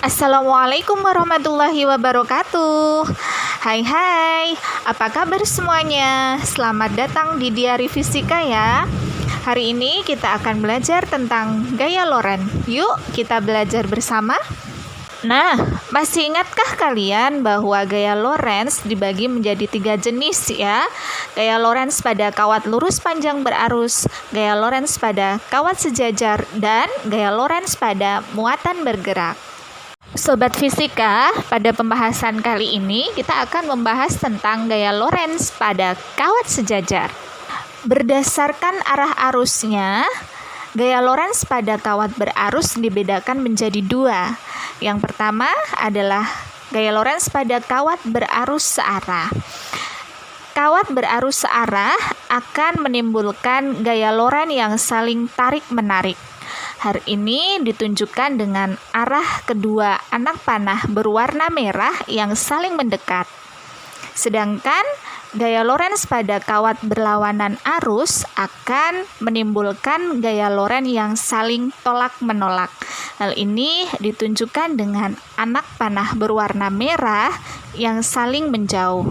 Assalamualaikum warahmatullahi wabarakatuh. Hai, apa kabar semuanya? Selamat datang di Diari Fisika ya. Hari ini kita akan belajar tentang gaya Lorentz. Yuk kita belajar bersama. Nah, masih ingatkah kalian bahwa gaya Lorentz dibagi menjadi 3 jenis ya? Gaya Lorentz pada kawat lurus panjang berarus, gaya Lorentz pada kawat sejajar, dan gaya Lorentz pada muatan bergerak. Sobat Fisika, pada pembahasan kali ini kita akan membahas tentang gaya Lorentz pada kawat sejajar. Berdasarkan arah arusnya, gaya Lorentz pada kawat berarus dibedakan menjadi 2. Yang pertama adalah gaya Lorentz pada kawat berarus searah. Kawat berarus searah akan menimbulkan gaya Lorentz yang saling tarik-menarik. Hal ini ditunjukkan dengan arah kedua anak panah berwarna merah yang saling mendekat. Sedangkan gaya Lorentz pada kawat berlawanan arus akan menimbulkan gaya Lorentz yang saling tolak-menolak. Hal ini ditunjukkan dengan anak panah berwarna merah yang saling menjauh.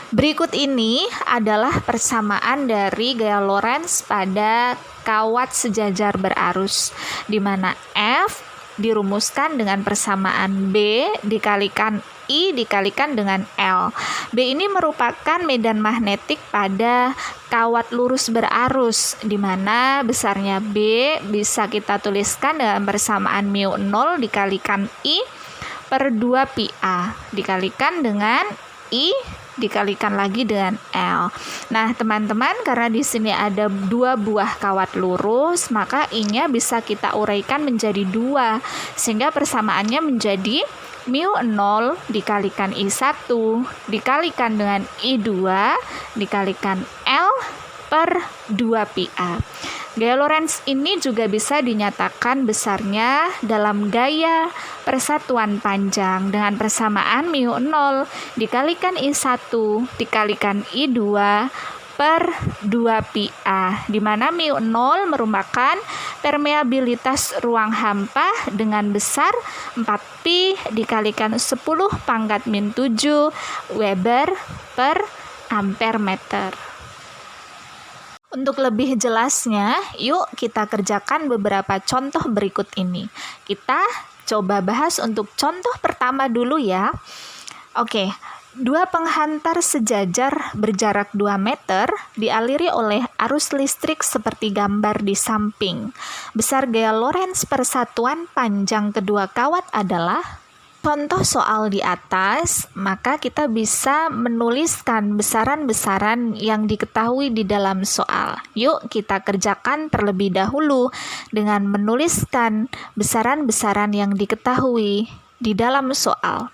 Berikut ini adalah persamaan dari gaya Lorentz pada kawat sejajar berarus, di mana F dirumuskan dengan persamaan B dikalikan I dikalikan dengan L. B ini merupakan medan magnetik pada kawat lurus berarus, di mana besarnya B bisa kita tuliskan dengan persamaan μ0 dikalikan I per 2 pi A dikalikan dengan I dikalikan lagi dengan L. Nah, teman-teman, karena di sini ada 2 buah kawat lurus, maka I-nya bisa kita uraikan menjadi 2, sehingga persamaannya menjadi μ0 dikalikan I1 dikalikan dengan I2 dikalikan L per 2 pi A. Gaya Lorentz ini juga bisa dinyatakan besarnya dalam gaya persatuan panjang dengan persamaan μ0 dikalikan I1 dikalikan I2 per 2 pi A, di mana μ0 merupakan permeabilitas ruang hampa dengan besar 4 pi dikalikan 10 pangkat min 7 Weber per ampere meter. Untuk lebih jelasnya, yuk kita kerjakan beberapa contoh berikut ini. Kita coba bahas untuk contoh pertama dulu ya. Oke, 2 penghantar sejajar berjarak 2 meter dialiri oleh arus listrik seperti gambar di samping. Besar gaya Lorentz persatuan panjang kedua kawat adalah contoh soal di atas, maka kita bisa menuliskan besaran-besaran yang diketahui di dalam soal. Yuk kita kerjakan terlebih dahulu dengan menuliskan besaran-besaran yang diketahui di dalam soal.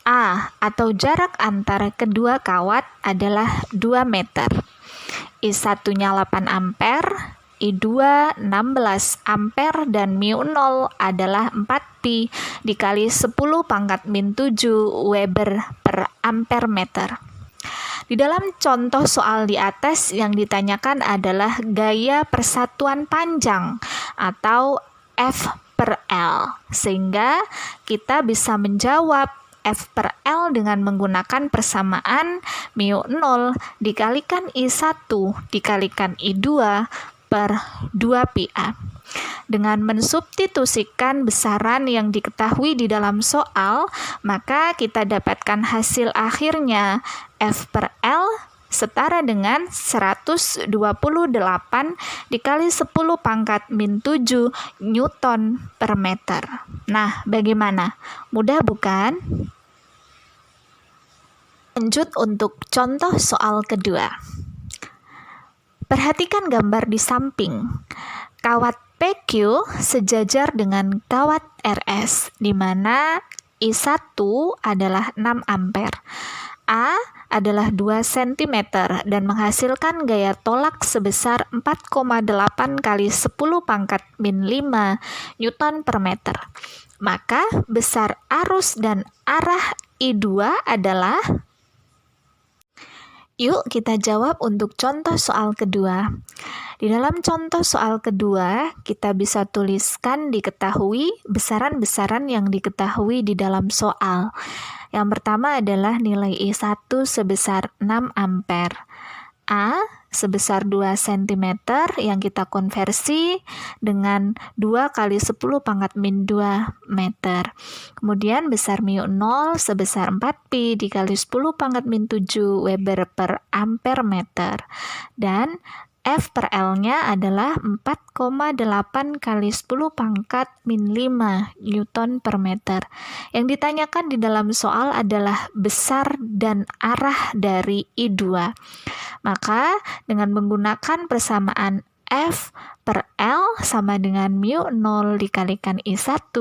A atau jarak antara kedua kawat adalah 2 meter. I1-nya 8 ampere. I2 16 ampere dan μ0 adalah 4 pi dikali 10 pangkat min 7 Weber per ampere meter. Di dalam contoh soal di atas yang ditanyakan adalah gaya persatuan panjang atau F per L, sehingga kita bisa menjawab F per L dengan menggunakan persamaan μ0 dikalikan I1 dikalikan I2 per 2 pi A. Dengan mensubstitusikan besaran yang diketahui di dalam soal, maka kita dapatkan hasil akhirnya F per L setara dengan 128 dikali 10 pangkat min 7 Newton per meter. Nah, bagaimana? Mudah bukan? Lanjut untuk contoh soal kedua. Perhatikan gambar di samping. Kawat PQ sejajar dengan kawat RS, di mana I1 adalah 6 ampere. A adalah 2 cm dan menghasilkan gaya tolak sebesar 4,8 kali 10 pangkat min 5 Newton per meter. Maka besar arus dan arah I2 adalah Yuk kita jawab untuk contoh soal kedua. Di dalam contoh soal kedua, kita bisa tuliskan diketahui besaran-besaran yang diketahui di dalam soal. Yang pertama adalah nilai I1 sebesar 6 ampere. A sebesar 2 cm yang kita konversi dengan 2 kali 10 pangkat min 2 meter. Kemudian besar mu 0 sebesar 4pi dikali 10 pangkat min 7 Weber per ampere meter. Dan F per L-nya adalah 4,8 kali 10 pangkat min 5 Newton per meter. Yang ditanyakan di dalam soal adalah besar dan arah dari I2. Maka dengan menggunakan persamaan F per L sama dengan mu 0 dikalikan I1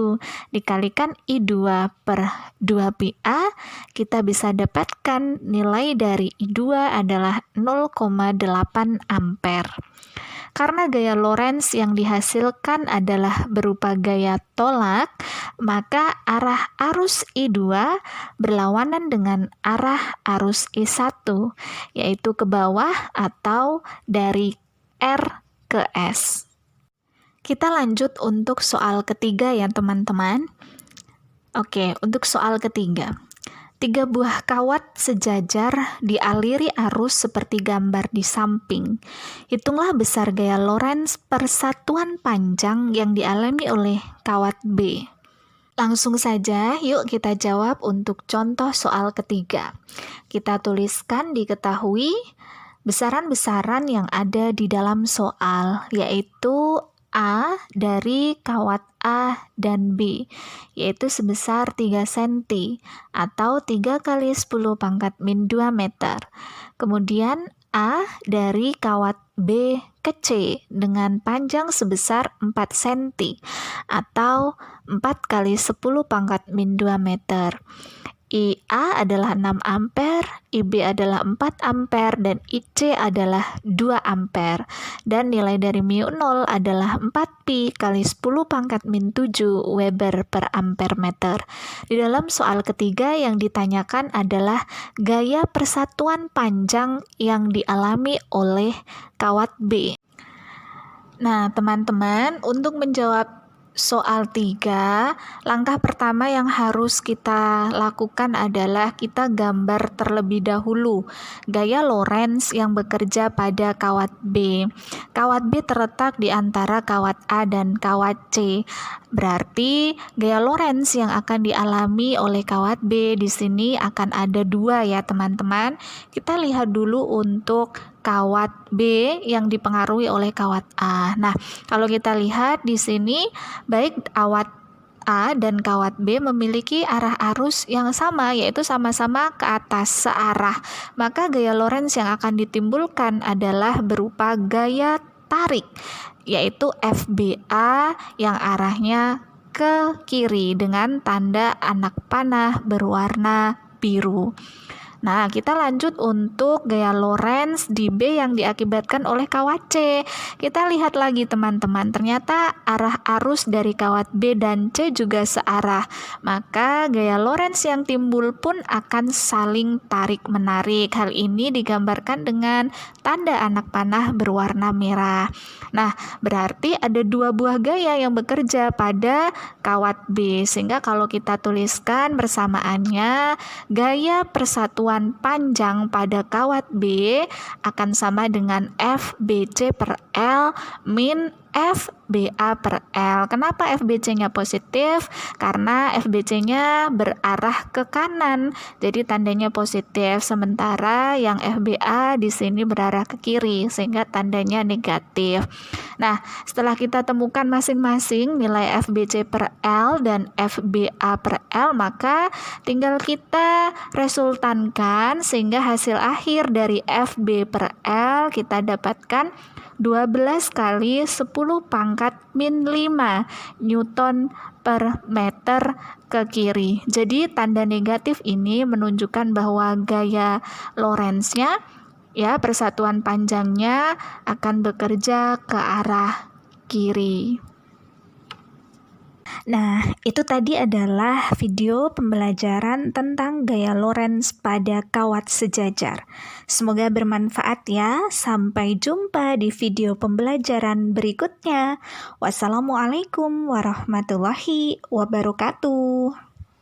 dikalikan I2 per 2pi A, kita bisa dapatkan nilai dari I2 adalah 0,8 ampere. Karena gaya Lorentz yang dihasilkan adalah berupa gaya tolak, maka arah arus I2 berlawanan dengan arah arus I1, yaitu ke bawah atau dari R ke S. Kita lanjut untuk soal ketiga ya teman-teman. Oke, untuk soal ketiga. 3 buah kawat sejajar dialiri arus seperti gambar di samping. Hitunglah besar gaya Lorentz per satuan panjang yang dialami oleh kawat B. Langsung saja, yuk kita jawab untuk contoh soal ketiga. Kita tuliskan diketahui besaran-besaran yang ada di dalam soal, yaitu A dari kawat A dan B, yaitu sebesar 3 cm atau 3 kali 10 pangkat min 2 meter. Kemudian A dari kawat B ke C dengan panjang sebesar 4 cm atau 4 kali 10 pangkat min 2 meter. IA adalah 6 ampere, IB adalah 4 ampere, dan IC adalah 2 ampere. Dan nilai dari mu 0 adalah 4pi kali 10 pangkat min 7 Weber per ampere meter. Di dalam soal ketiga yang ditanyakan adalah gaya persatuan panjang yang dialami oleh kawat B. Nah, teman-teman, untuk menjawab soal 3, langkah pertama yang harus kita lakukan adalah kita gambar terlebih dahulu gaya Lorentz yang bekerja pada kawat B. Kawat B terletak di antara kawat A dan kawat C. Berarti gaya Lorentz yang akan dialami oleh kawat B di sini akan ada 2 ya teman-teman. Kita lihat dulu untuk kawat B yang dipengaruhi oleh kawat A. Nah, kalau kita lihat di sini, baik kawat A dan kawat B memiliki arah arus yang sama, yaitu sama-sama ke atas searah. Maka gaya Lorentz yang akan ditimbulkan adalah berupa gaya tarik, yaitu FBA yang arahnya ke kiri dengan tanda anak panah berwarna biru. Nah, kita lanjut untuk gaya Lorentz di B yang diakibatkan oleh kawat C. Kita lihat lagi teman-teman, ternyata arah arus dari kawat B dan C juga searah. Maka gaya Lorentz yang timbul pun akan saling tarik-menarik. Hal ini digambarkan dengan tanda anak panah berwarna merah. Nah, berarti ada 2 buah gaya yang bekerja pada kawat B. Sehingga kalau kita tuliskan bersamaannya, gaya persatuan panjang pada kawat B akan sama dengan FBC per L min FBA per L. Kenapa FBC-nya positif? Karena FBC-nya berarah ke kanan, jadi tandanya positif. Sementara yang FBA di sini berarah ke kiri, sehingga tandanya negatif. Nah, setelah kita temukan masing-masing nilai FBC per L dan FBA per L, maka tinggal kita resultankan sehingga hasil akhir dari FB per L kita dapatkan 12 kali 10 pangkat min 5 Newton per meter ke kiri. Jadi tanda negatif ini menunjukkan bahwa gaya Lorentz-nya, ya, persatuan panjangnya akan bekerja ke arah kiri. Nah, itu tadi adalah video pembelajaran tentang gaya Lorentz pada kawat sejajar. Semoga bermanfaat ya. Sampai jumpa di video pembelajaran berikutnya. Wassalamualaikum warahmatullahi wabarakatuh.